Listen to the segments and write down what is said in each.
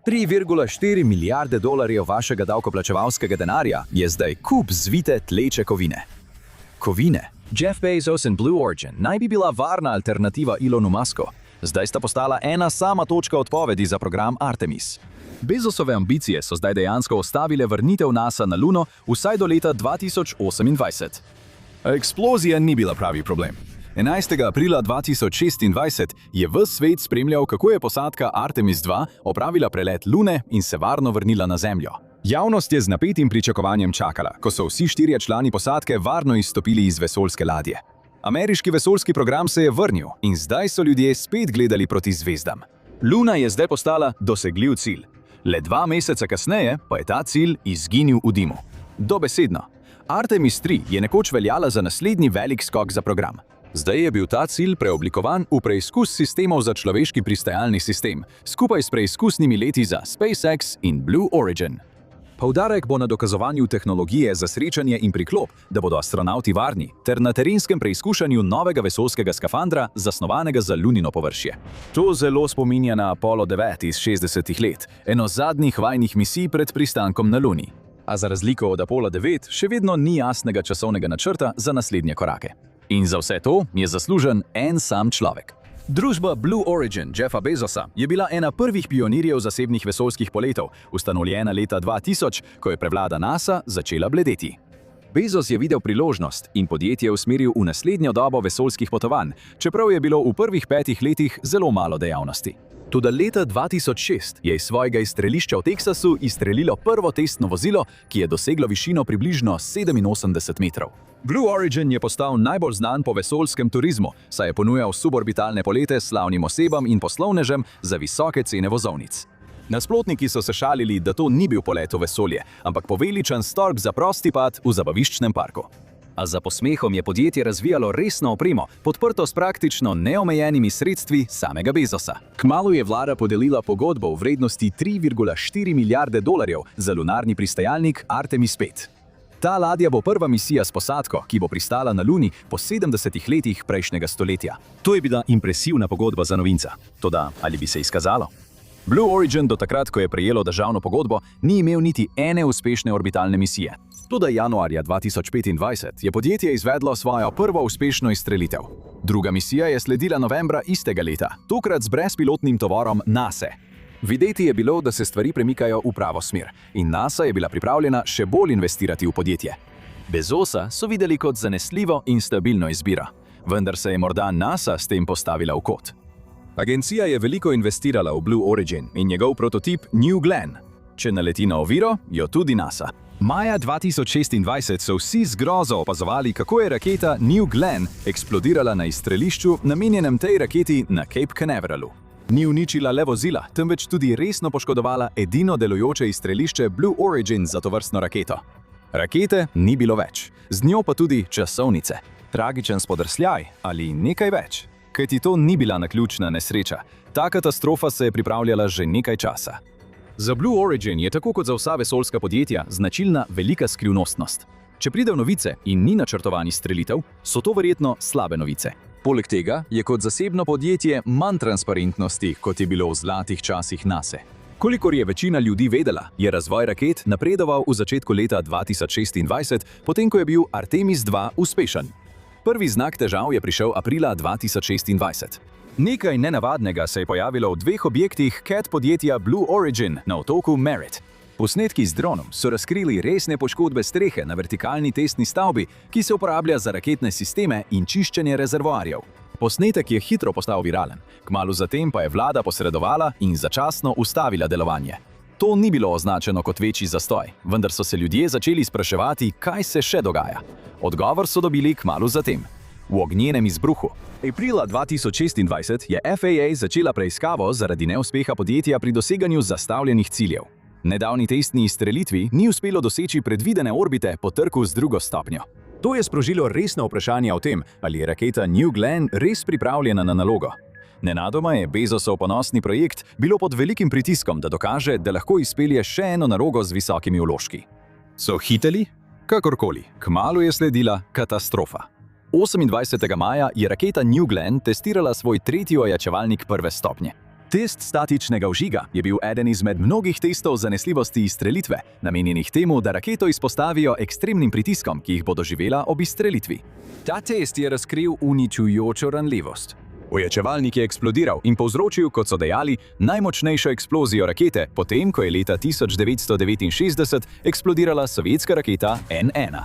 3,4 milijarde dolarjev vašega davkoplačevalskega denarja je zdaj kup zvite tleče kovine. Kovine. Jeff Bezos in Blue Origin naj bi bila varna alternativa Elonu Musku. Zdaj sta postala ena sama točka odpovedi za program Artemis. Bezosove ambicije so zdaj dejansko ustavile vrnitev NASA na Luno vsaj do leta 2028. Eksplozija ni bila pravi problem. 11. aprila 2026 je ves svet spremljal, kako je posadka Artemis 2 opravila prelet Lune in se varno vrnila na Zemljo. Javnost je z napetim pričakovanjem čakala, ko so vsi štirje člani posadke varno izstopili iz vesoljske ladje. Ameriški vesoljski program se je vrnil in zdaj so ljudje spet gledali proti zvezdam. Luna je zdaj postala dosegljiv cilj. Le 2 meseca kasneje pa je ta cilj izginil v dimu. Dobesedno. Artemis 3 je nekoč veljala za naslednji velik skok za program. Zdaj je bil ta cilj preoblikovan v preizkus sistemov za človeški pristajalni sistem, skupaj s preizkusnimi leti za SpaceX in Blue Origin. Poudarek bo na dokazovanju tehnologije za srečanje in priklop, da bodo astronavti varni, ter na terenskem preizkušanju novega vesoljskega skafandra, zasnovanega za Lunino površje. To zelo spominja na Apollo 9 iz 60-ih let, eno zadnjih vajnih misij pred pristankom na Luni. A za razliko od Apollo 9 še vedno ni jasnega časovnega načrta za naslednje korake. In za vse to je zaslužen en sam človek. Družba Blue Origin Jeffa Bezosa je bila ena prvih pionirjev zasebnih vesoljskih poletov, ustanovljena leta 2000, ko je prevlada NASA začela bledeti. Bezos je videl priložnost in podjetje usmeril v naslednjo dobo vesoljskih potovanj, čeprav je bilo v prvih 5 letih zelo malo dejavnosti. Toda leta 2006 je iz svojega izstrelišča v Teksasu izstrelilo prvo testno vozilo, ki je doseglo višino približno 87 metrov. Blue Origin je postal najbolj znan po vesoljskem turizmu, saj je ponujal suborbitalne polete slavnim osebam in poslovnežem za visoke cene vozovnic. Nasprotniki so se šalili, da to ni bil polet v vesolje, ampak poveličan stork za prosti pad v zabaviščnem parku. A za posmehom je podjetje razvijalo resno opremo, podprto s praktično neomejenimi sredstvi samega Bezosa. Kmalu je vlada podelila pogodbo v vrednosti 3,4 milijarde dolarjev za lunarni pristajalnik Artemis 5. Ta ladja bo prva misija s posadko, ki bo pristala na Luni po 70 letih prejšnjega stoletja. To je bila impresivna pogodba za novinca. Toda ali bi se izkazalo? Blue Origin do takrat, ko je prejelo državno pogodbo, ni imel niti ene uspešne orbitalne misije. Toda januarja 2025 je podjetje izvedlo svojo prvo uspešno izstrelitev. Druga misija je sledila novembra istega leta, tokrat z brezpilotnim tovorom NASA. Videti je bilo, da se stvari premikajo v pravo smer in NASA je bila pripravljena še bolj investirati v podjetje. Bezosa so videli kot zanesljivo in stabilno izbiro, vendar se je morda NASA s tem postavila v kot. Agencija je veliko investirala v Blue Origin in njegov prototip New Glenn. Če naleti na oviro, jo tudi NASA. Maja 2026 so vsi z grozo opazovali, kako je raketa New Glenn eksplodirala na izstrelišču, namenjenem tej raketi na Cape Canaveralu. Ni uničila le vozila, temveč tudi resno poškodovala edino delujoče izstrelišče Blue Origin za tovrstno raketo. Rakete ni bilo več, z njo pa tudi časovnice. Tragičen spodrsljaj ali nekaj več. Kajti to ni bila naključna nesreča. Ta katastrofa se je pripravljala že nekaj časa. Za Blue Origin je tako kot za vsa vesoljska podjetja značilna velika skrivnostnost. Če pride v novice in ni načrtovanih strelitev, so to verjetno slabe novice. Poleg tega je kot zasebno podjetje manj transparentnosti, kot je bilo v zlatih časih NASA. Kolikor je večina ljudi vedela, je razvoj raket napredoval v začetku leta 2026, potem ko je bil Artemis 2 uspešen. Prvi znak težav je prišel aprila 2026. Nekaj nenavadnega se je pojavilo v 2 objektih CAT podjetja Blue Origin na otoku Merritt. Posnetki z dronom so razkrili resne poškodbe strehe na vertikalni testni stavbi, ki se uporablja za raketne sisteme in čiščenje rezervoarjev. Posnetek je hitro postal viralen, kmalu zatem pa je vlada posredovala in začasno ustavila delovanje. To ni bilo označeno kot večji zastoj, vendar so se ljudje začeli spraševati, kaj se še dogaja. Odgovor so dobili kmalu zatem. V ognjenem izbruhu. Aprila 2026 je FAA začela preiskavo zaradi neuspeha podjetja pri doseganju zastavljenih ciljev. Nedavni testni izstrelitvi ni uspelo doseči predvidene orbite po trku z drugo stopnjo. To je sprožilo resno vprašanje o tem, ali je raketa New Glenn res pripravljena na nalogo. Nenadoma je Bezosov ponosni projekt bilo pod velikim pritiskom, da dokaže, da lahko izpelje še eno nalogo z visokimi vložki. So hiteli? Kakorkoli, kmalu je sledila katastrofa. 28. maja je raketa New Glenn testirala svoj tretji ojačevalnik prve stopnje. Test statičnega vžiga je bil eden izmed mnogih testov zanesljivosti izstrelitve, namenjenih temu, da raketo izpostavijo ekstremnim pritiskom, ki jih bo doživela ob izstrelitvi. Ta test je razkril uničujočo ranljivost. Ojačevalnik je eksplodiral in povzročil, kot so dejali, najmočnejšo eksplozijo rakete, potem ko je leta 1969 eksplodirala sovjetska raketa N-1.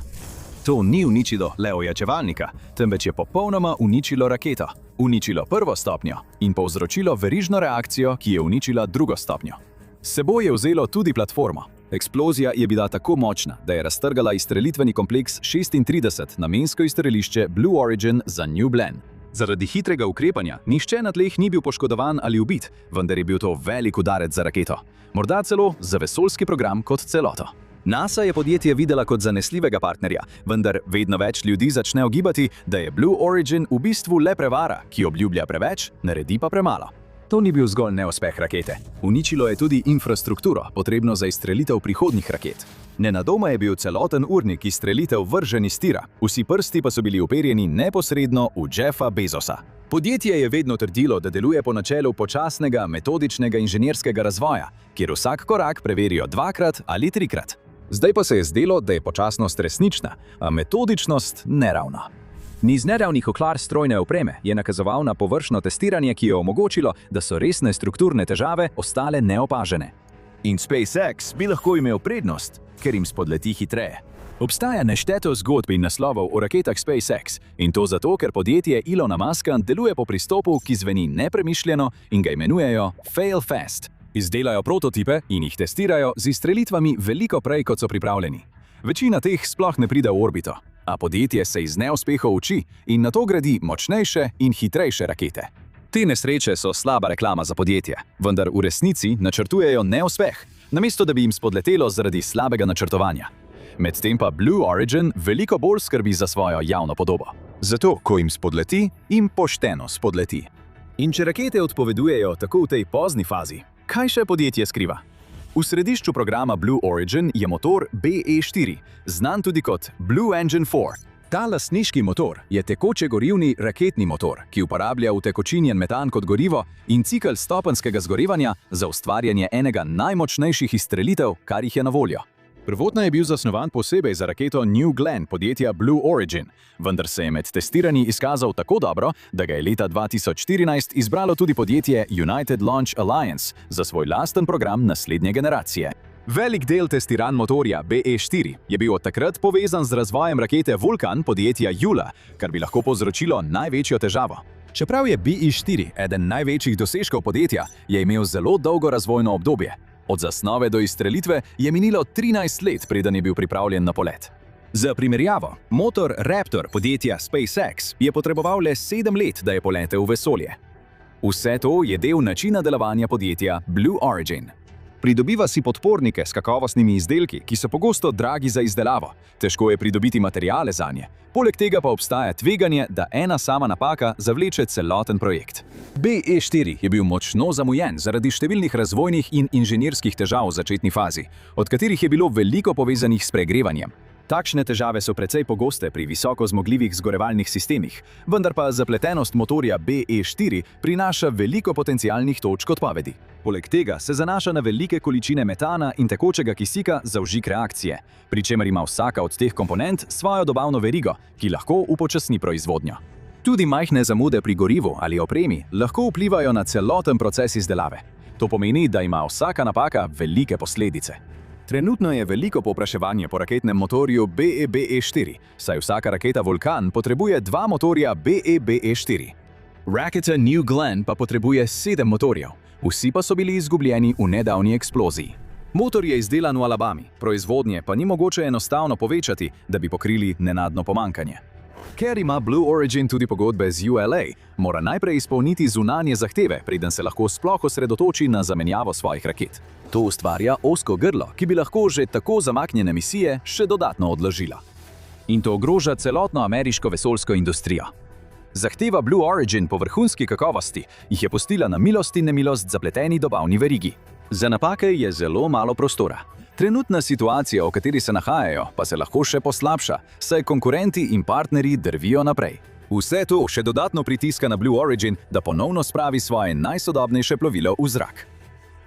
To ni uničilo le ojačevalnika, temveč je popolnoma uničilo raketo, uničilo prvo stopnjo in povzročilo verižno reakcijo, ki je uničila drugo stopnjo. S seboj je vzelo tudi platformo. Eksplozija je bila tako močna, da je raztrgala izstrelitveni kompleks 36, namensko izstrelišče Blue Origin za New Glenn. Zaradi hitrega ukrepanja nihče na tleh ni bil poškodovan ali ubit, vendar je bil to velik udarec za raketo. Morda celo za vesoljski program kot celoto. NASA je podjetje videla kot zanesljivega partnerja, vendar vedno več ljudi začne ugibati, da je Blue Origin v bistvu le prevara, ki obljublja preveč, naredi pa premalo. To ni bil zgolj neuspeh rakete. Uničilo je tudi infrastrukturo, potrebno za izstrelitev prihodnjih raket. Nenadoma je bil celoten urnik izstrelitev vržen iz tira, vsi prsti pa so bili uperjeni neposredno v Jeffa Bezosa. Podjetje je vedno trdilo, da deluje po načelu počasnega, metodičnega inženirskega razvoja, kjer vsak korak preverijo dvakrat ali trikrat. Zdaj pa se je zdelo, da je počasnost resnična, a metodičnost neravna. Niz neravnih oklar strojne opreme je nakazoval na površno testiranje, ki je omogočilo, da so resne strukturne težave ostale neopažene. In SpaceX bi lahko imel prednost, ker jim spodleti hitreje. Obstaja nešteto zgodb in naslovov o raketah SpaceX, in to zato, ker podjetje Elona Muska deluje po pristopu, ki zveni nepremišljeno in ga imenujejo fail fast. Izdelajo prototipe in jih testirajo z izstrelitvami veliko prej, kot so pripravljeni. Večina teh sploh ne pride v orbito, a podjetje se iz neuspehov uči in nato gradi močnejše in hitrejše rakete. Te nesreče so slaba reklama za podjetje, vendar v resnici načrtujejo neuspeh, namesto da bi jim spodletelo zaradi slabega načrtovanja. Medtem pa Blue Origin veliko bolj skrbi za svojo javno podobo. Zato, ko jim spodleti, jim pošteno spodleti. In če rakete odpovedujejo tako v tej pozni fazi, kaj še podjetje skriva? V središču programa Blue Origin je motor BE4, znan tudi kot Blue Engine 4. Ta lastniški motor je tekočegorivni raketni motor, ki uporablja utekočinjen metan kot gorivo in cikel stopenjskega zgorevanja za ustvarjanje enega najmočnejših izstrelitev, kar jih je na voljo. Prvotno je bil zasnovan posebej za raketo New Glenn podjetja Blue Origin, vendar se je med testiranji izkazal tako dobro, da ga je leta 2014 izbralo tudi podjetje United Launch Alliance za svoj lasten program naslednje generacije. Velik del testiranj motorja BE4 je bil od takrat povezan z razvojem rakete Vulcan podjetja Jula, kar bi lahko povzročilo največjo težavo. Čeprav je BE4 eden največjih dosežkov podjetja, je imel zelo dolgo razvojno obdobje. Od zasnove do izstrelitve je minilo 13 let, preden je bil pripravljen na polet. Za primerjavo, motor Raptor podjetja SpaceX je potreboval le 7 let, da je poletel v vesolje. Vse to je del načina delovanja podjetja Blue Origin. Pridobiva si podpornike s kakovostnimi izdelki, ki so pogosto dragi za izdelavo. Težko je pridobiti materiale zanje. Poleg tega pa obstaja tveganje, da ena sama napaka zavleče celoten projekt. BE4 je bil močno zamujen zaradi številnih razvojnih in inženirskih težav v začetni fazi, od katerih je bilo veliko povezanih s pregrevanjem. Takšne težave so precej pogoste pri visoko zmogljivih zgorevalnih sistemih, vendar pa zapletenost motorja BE4 prinaša veliko potencialnih točk odpovedi. Poleg tega se zanaša na velike količine metana in tekočega kisika za vžig reakcije, pri čemer ima vsaka od teh komponent svojo dobavno verigo, ki lahko upočasni proizvodnjo. Tudi majhne zamude pri gorivu ali opremi lahko vplivajo na celoten proces izdelave. To pomeni, da ima vsaka napaka velike posledice. Trenutno je veliko povpraševanje po raketnem motorju BE-4, saj vsaka raketa Vulcan potrebuje 2 motorja BE-4. Raketa New Glenn pa potrebuje 7 motorjev, vsi pa so bili izgubljeni v nedavni eksploziji. Motor je izdelan v Alabami, proizvodnje pa ni mogoče enostavno povečati, da bi pokrili nenadno pomanjkanje. Ker ima Blue Origin tudi pogodbe z ULA, mora najprej izpolniti zunanje zahteve, preden se lahko sploh osredotoči na zamenjavo svojih raket. To ustvarja ozko grlo, ki bi lahko že tako zamaknjene misije še dodatno odložila. In to ogroža celotno ameriško vesoljsko industrijo. Zahteva Blue Origin po vrhunski kakovosti jih je pustila na milost in nemilost zapleteni dobavni verigi. Za napake je zelo malo prostora. Trenutna situacija, v kateri se nahajajo, pa se lahko še poslabša, saj konkurenti in partnerji drvijo naprej. Vse to še dodatno pritiska na Blue Origin, da ponovno spravi svoje najsodobnejše plovilo v zrak.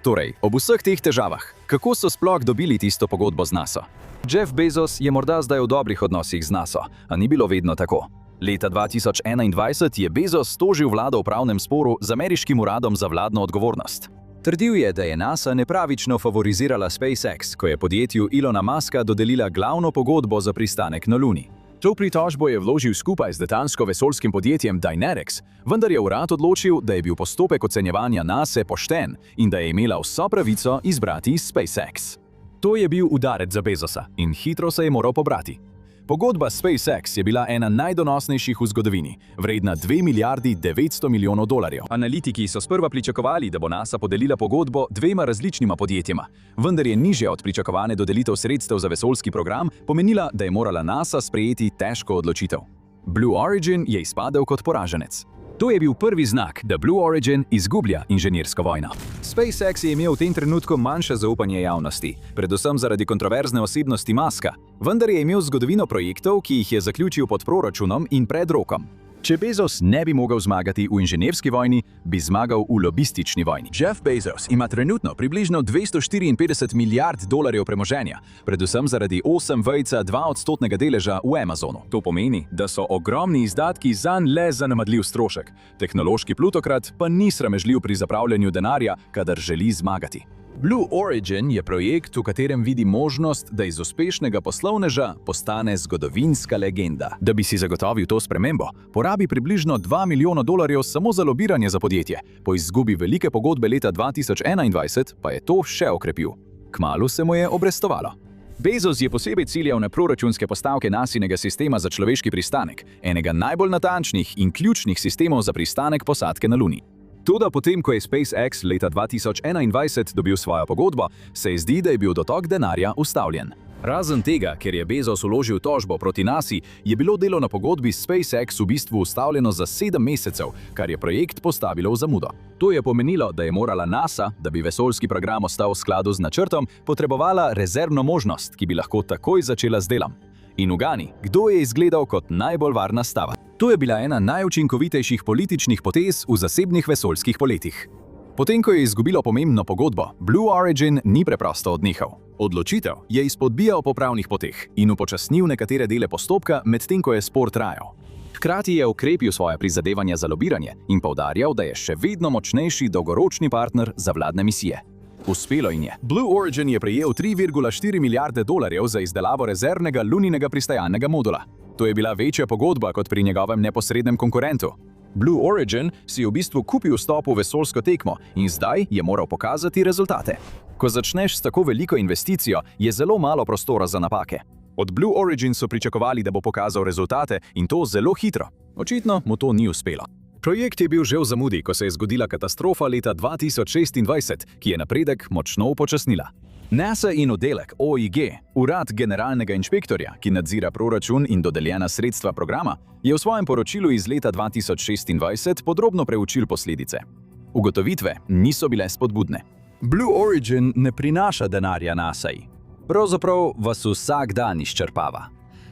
Torej, ob vseh teh težavah, kako so sploh dobili tisto pogodbo z NASA? Jeff Bezos je morda zdaj v dobrih odnosih z NASA, a ni bilo vedno tako. Leta 2021 je Bezos tožil vlado v pravnem sporu z ameriškim uradom za vladno odgovornost. Trdil je, da je NASA nepravično favorizirala SpaceX, ko je podjetju Elona Muska dodelila glavno pogodbo za pristanek na Luni. To pritožbo je vložil skupaj z letalsko-vesoljskim podjetjem Dynetics, vendar je urad odločil, da je bil postopek ocenjevanja NASA pošten in da je imela vso pravico izbrati SpaceX. To je bil udarec za Bezosa in hitro se je moral pobrati. Pogodba SpaceX je bila ena najdonosnejših v zgodovini, vredna 2 milijardi 900 milijonov dolarjev. Analitiki so sprva pričakovali, da bo NASA podelila pogodbo dvema različnima podjetjema, vendar je nižja od pričakovane dodelitev sredstev za vesoljski program pomenila, da je morala NASA sprejeti težko odločitev. Blue Origin je izpadel kot poraženec. To je bil prvi znak, da Blue Origin izgublja inženirsko vojno. SpaceX je imel v tem trenutku manjše zaupanje javnosti, predvsem zaradi kontroverzne osebnosti Muska, vendar je imel zgodovino projektov, ki jih je zaključil pod proračunom in pred rokom. Če Bezos ne bi mogel zmagati v inženirski vojni, bi zmagal v lobistični vojni. Jeff Bezos ima trenutno približno 254 milijard dolarjev premoženja, predvsem zaradi 8,2% deleža v Amazonu. To pomeni, da so ogromni izdatki zanj le zanemarljiv strošek. Tehnološki plutokrat pa ni sramežljiv pri zapravljanju denarja, kadar želi zmagati. Blue Origin je projekt, v katerem vidi možnost, da iz uspešnega poslovneža postane zgodovinska legenda. Da bi si zagotovil to spremembo, porabi približno 2 milijona dolarjev samo za lobiranje za podjetje. Po izgubi velike pogodbe leta 2021 pa je to še okrepil. Kmalu se mu je obrestovalo. Bezos je posebej ciljal na proračunske postavke NASInega sistema za človeški pristanek, enega najbolj natančnih in ključnih sistemov za pristanek posadke na Luni. Toda potem, ko je SpaceX leta 2021 dobil svojo pogodbo, se zdi, da je bil dotok denarja ustavljen. Razen tega, ker je Bezos vložil tožbo proti NASA, je bilo delo na pogodbi s SpaceX v bistvu ustavljeno za 7 mesecev, kar je projekt postavilo v zamudo. To je pomenilo, da je morala NASA, da bi vesoljski program ostal v skladu z načrtom, potrebovala rezervno možnost, ki bi lahko takoj začela z delom. In ugani, kdo je izgledal kot najbolj varna stava? To je bila ena najučinkovitejših političnih potez v zasebnih vesoljskih poletih. Potem, ko je izgubilo pomembno pogodbo, Blue Origin ni preprosto odnehal. Odločitev je izpodbijal po pravnih poteh in upočasnil nekatere dele postopka, medtem ko je spor trajal. Hkrati je okrepil svoje prizadevanja za lobiranje in poudarjal, da je še vedno močnejši dolgoročni partner za vladne misije. Uspelo jim je. Blue Origin je prejel 3,4 milijarde dolarjev za izdelavo rezervnega luninega pristajalnega modula. To je bila večja pogodba kot pri njegovem neposrednem konkurentu. Blue Origin si je v bistvu kupil vstop v vesoljsko tekmo in zdaj je moral pokazati rezultate. Ko začneš s tako veliko investicijo, je zelo malo prostora za napake. Od Blue Origin so pričakovali, da bo pokazal rezultate in to zelo hitro. Očitno mu to ni uspelo. Projekt je bil že v zamudi, ko se je zgodila katastrofa leta 2026, ki je napredek močno upočasnila. NASA in oddelek OIG, Urad generalnega inšpektorja, ki nadzira proračun in dodeljena sredstva programa, je v svojem poročilu iz leta 2026 podrobno preučil posledice. Ugotovitve niso bile spodbudne. Blue Origin ne prinaša denarja NASA-ji. Pravzaprav vas vsak dan izčrpava.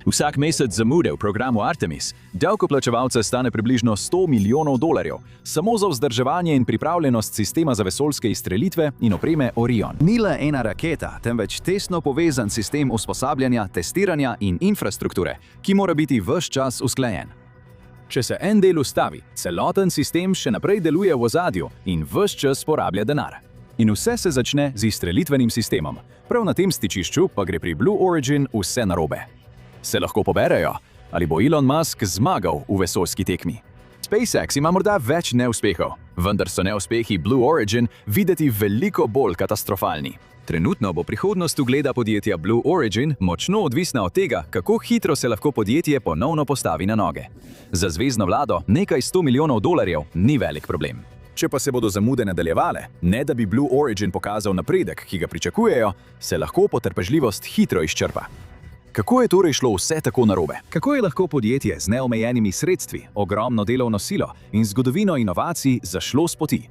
Vsak mesec zamude v programu Artemis davkoplačevalce stane približno 100 milijonov dolarjev, samo za vzdrževanje in pripravljenost sistema za vesoljske izstrelitve in opreme Orion. Ni le ena raketa, temveč tesno povezan sistem usposabljanja, testiranja in infrastrukture, ki mora biti ves čas usklajen. Če se en del ustavi, celoten sistem še naprej deluje v ozadju in ves čas porablja denar. In vse se začne z izstrelitvenim sistemom. Prav na tem stičišču pa gre pri Blue Origin vse narobe. Se lahko poberejo, ali bo Elon Musk zmagal v vesoljski tekmi. SpaceX ima morda več neuspehov, vendar so neuspehi Blue Origin videti veliko bolj katastrofalni. Trenutno bo prihodnost ugleda podjetja Blue Origin močno odvisna od tega, kako hitro se lahko podjetje ponovno postavi na noge. Za zvezno vlado nekaj 100 milijonov dolarjev ni velik problem. Če pa se bodo zamude nadaljevale, ne da bi Blue Origin pokazal napredek, ki ga pričakujejo, se lahko potrpežljivost hitro izčrpa. Kako je torej šlo vse tako narobe? Kako je lahko podjetje z neomejenimi sredstvi, ogromno delovno silo in zgodovino inovacij zašlo s poti?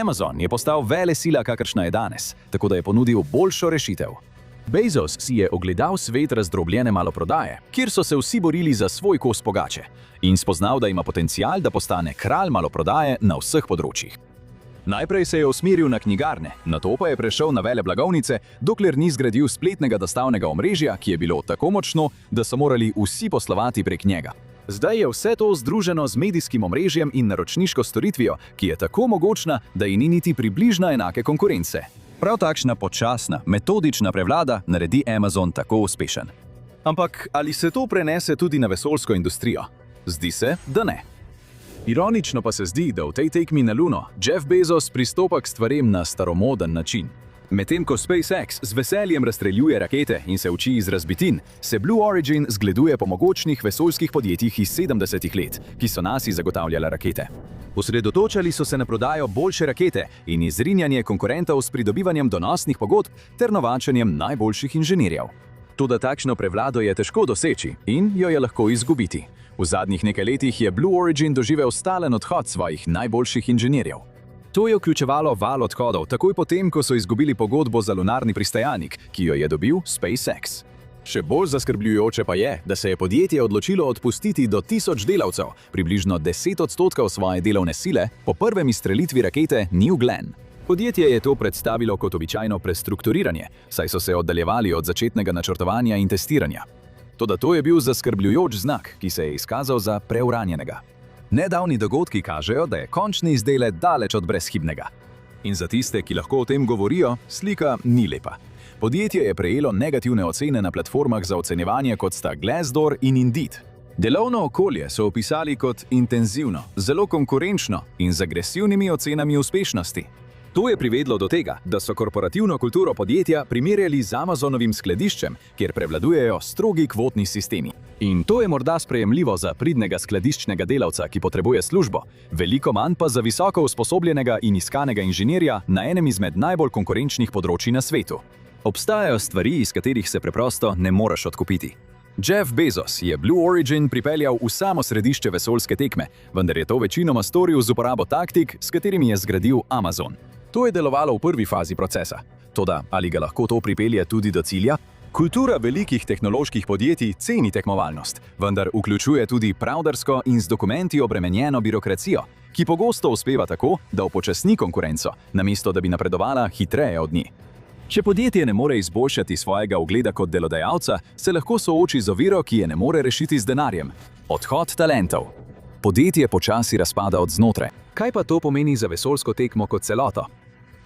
Amazon je postal velesila, kakršna je danes, tako da je ponudil boljšo rešitev. Bezos si je ogledal svet razdrobljene maloprodaje, kjer so se vsi borili za svoj kos pogače, in spoznal, da ima potencial, da postane kralj maloprodaje na vseh področjih. Najprej se je usmeril na knjigarne, nato pa je prešel na veleblagovnice, dokler ni zgradil spletnega dostavnega omrežja, ki je bilo tako močno, da so morali vsi poslovati prek njega. Zdaj je vse to združeno z medijskim omrežjem in naročniško storitvijo, ki je tako mogočna, da ji ni niti približno enake konkurence. Prav takšna počasna, metodična prevlada naredi Amazon tako uspešen. Ampak ali se to prenese tudi na vesoljsko industrijo? Zdi se, da ne. Ironično pa se zdi, da v tej tekmi na Luno Jeff Bezos pristopa k stvarem na staromoden način. Medtem ko SpaceX z veseljem razstreljuje rakete in se uči iz razbitin, se Blue Origin zgleduje po mogočnih vesoljskih podjetjih iz 70-ih let, ki so NASA zagotavljala rakete. Osredotočali so se na prodajo boljše rakete in izrinjanje konkurentov s pridobivanjem donosnih pogodb ter novačenjem najboljših inženirjev. Toda takšno prevlado je težko doseči in jo je lahko izgubiti. V zadnjih nekaj letih je Blue Origin doživel stalen odhod svojih najboljših inženirjev. To je vključevalo val odhodov takoj potem, ko so izgubili pogodbo za lunarni pristajalnik, ki jo je dobil SpaceX. Še bolj zaskrbljujoče pa je, da se je podjetje odločilo odpustiti do 1000 delavcev, približno 10% svoje delovne sile, po prvem izstrelitvi rakete New Glenn. Podjetje je to predstavilo kot običajno prestrukturiranje, saj so se oddaljevali od začetnega načrtovanja in testiranja. Toda to je bil zaskrbljujoč znak, ki se je izkazal za preuranjenega. Nedavni dogodki kažejo, da je končni izdelek daleč od brezhibnega. In za tiste, ki lahko o tem govorijo, slika ni lepa. Podjetje je prejelo negativne ocene na platformah za ocenjevanje, kot sta Glassdoor in Indeed. Delovno okolje so opisali kot intenzivno, zelo konkurenčno in z agresivnimi ocenami uspešnosti. To je privedlo do tega, da so korporativno kulturo podjetja primerjali z Amazonovim skladiščem, kjer prevladujejo strogi kvotni sistemi. In to je morda sprejemljivo za pridnega skladiščnega delavca, ki potrebuje službo, veliko manj pa za visoko usposobljenega in iskanega inženirja na enem izmed najbolj konkurenčnih področji na svetu. Obstajajo stvari, iz katerih se preprosto ne moreš odkupiti. Jeff Bezos je Blue Origin pripeljal v samo središče vesoljske tekme, vendar je to večinoma storil z uporabo taktik, s katerimi je zgradil Amazon. To je delovalo v prvi fazi procesa. Toda ali ga lahko to pripelje tudi do cilja? Kultura velikih tehnoloških podjetij ceni tekmovalnost, vendar vključuje tudi pravdarsko in z dokumenti obremenjeno birokracijo, ki pogosto uspeva tako, da upočasni konkurenco, namesto da bi napredovala hitreje od nje. Če podjetje ne more izboljšati svojega ugleda kot delodajalca, se lahko sooči z oviro, ki je ne more rešiti z denarjem. Odhod talentov. Podjetje počasi razpada od znotraj. Kaj pa to pomeni za vesoljsko tekmo kot celoto?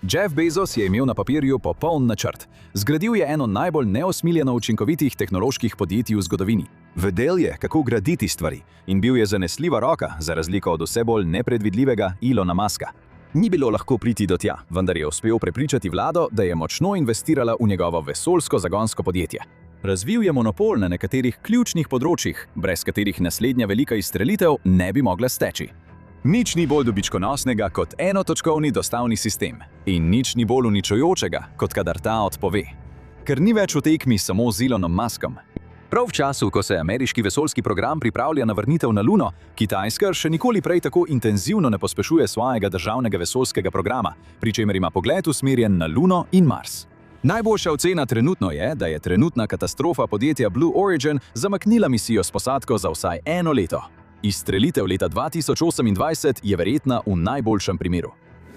Jeff Bezos je imel na papirju popoln načrt. Zgradil je eno najbolj neosmiljeno učinkovitih tehnoloških podjetij v zgodovini. Vedel je, kako graditi stvari, in bil je zanesljiva roka, za razliko od vse bolj nepredvidljivega Elona Muska. Ni bilo lahko priti do tja, vendar je uspel prepričati vlado, da je močno investirala v njegovo vesoljsko zagonsko podjetje. Razvil je monopol na nekaterih ključnih področjih, brez katerih naslednja velika izstrelitev ne bi mogla steči. Nič ni bolj dobičkonosnega kot enotočkovni dostavni sistem in nič ni bolj uničujočega, kot kadar ta odpove. Ker ni več v tekmi samo z Elonom Muskom. Prav v času, ko se ameriški vesoljski program pripravlja na vrnitev na Luno, Kitajska še nikoli prej tako intenzivno ne pospešuje svojega državnega vesoljskega programa, pri čemer ima pogled usmerjen na Luno in Mars. Najboljša ocena trenutno je, da je trenutna katastrofa podjetja Blue Origin zamaknila misijo s posadko za vsaj 1 leto. Izstrelitev leta 2028 je verjetna v najboljšem primeru.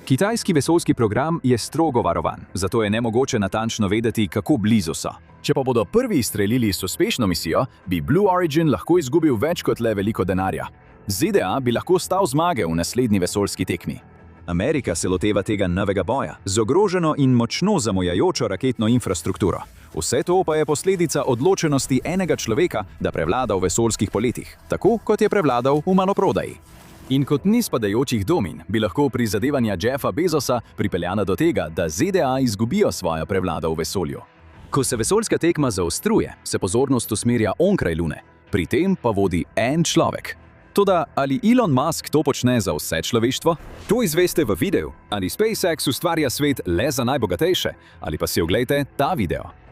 Kitajski vesoljski program je strogo varovan, zato je nemogoče natančno vedeti, kako blizu so. Če pa bodo prvi izstrelili s uspešno misijo, bi Blue Origin lahko izgubil več kot le veliko denarja. ZDA bi lahko stal zmage v naslednji vesoljski tekmi. Amerika se loteva tega novega boja z ogroženo in močno zamujajočo raketno infrastrukturo. Vse to pa je posledica odločenosti enega človeka, da prevlada v vesoljskih poletih, tako kot je prevladal v maloprodaji. In kot niz padajočih domin bi lahko prizadevanja Jeffa Bezosa pripeljana do tega, da ZDA izgubijo svojo prevlado v vesolju. Ko se vesoljska tekma zaostruje, se pozornost usmerja onkraj Lune, pri tem pa vodi en človek. Toda ali Elon Musk to počne za vse človeštvo? To izveste v videu. Ali SpaceX ustvarja svet le za najbogatejše? Ali pa si oglejte ta video.